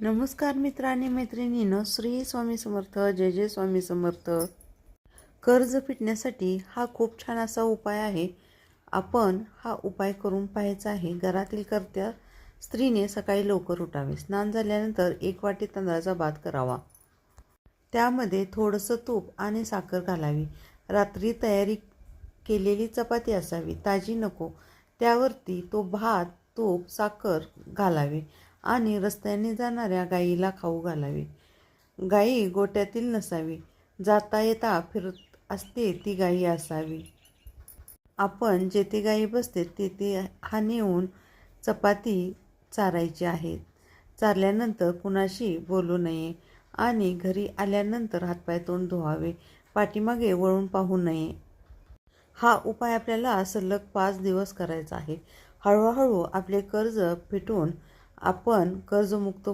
नमस्कार मित्र आणि मैत्रिणींनो, श्री स्वामी समर्थ. जय जय स्वामी समर्थ. कर्ज फिटण्यासाठी हा खूप छान असा उपाय आहे. आपण हा उपाय करून पाहायचा आहे. घरातील कर्त्या स्त्रीने सकाळी लवकर उठावे. स्नान झाल्यानंतर 1 वाटी तांदळाचा भात करावा. त्यामध्ये थोडंसं तूप आणि साखर घालावी. रात्री तयारी केलेली चपाती असावी, ताजी नको. त्यावरती तो भात, तूप, साखर घालावे आणि रस्त्याने जाणाऱ्या गाईला खाऊ घालावे. गाई गोठ्यातील नसावी, जाता येता फिरत असते ती गाई असावी. आपण जेथे गाई बसते तेथे हा नेऊन चपाती चारायची आहे. चारल्यानंतर कुणाशी बोलू नये आणि घरी आल्यानंतर हातपाय तोंड धुवावे. पाठीमागे वळून पाहू नये. हा उपाय आपल्याला सलग 5 दिवस करायचा आहे. हळूहळू आपले कर्ज फिटून आपण कर्जमुक्त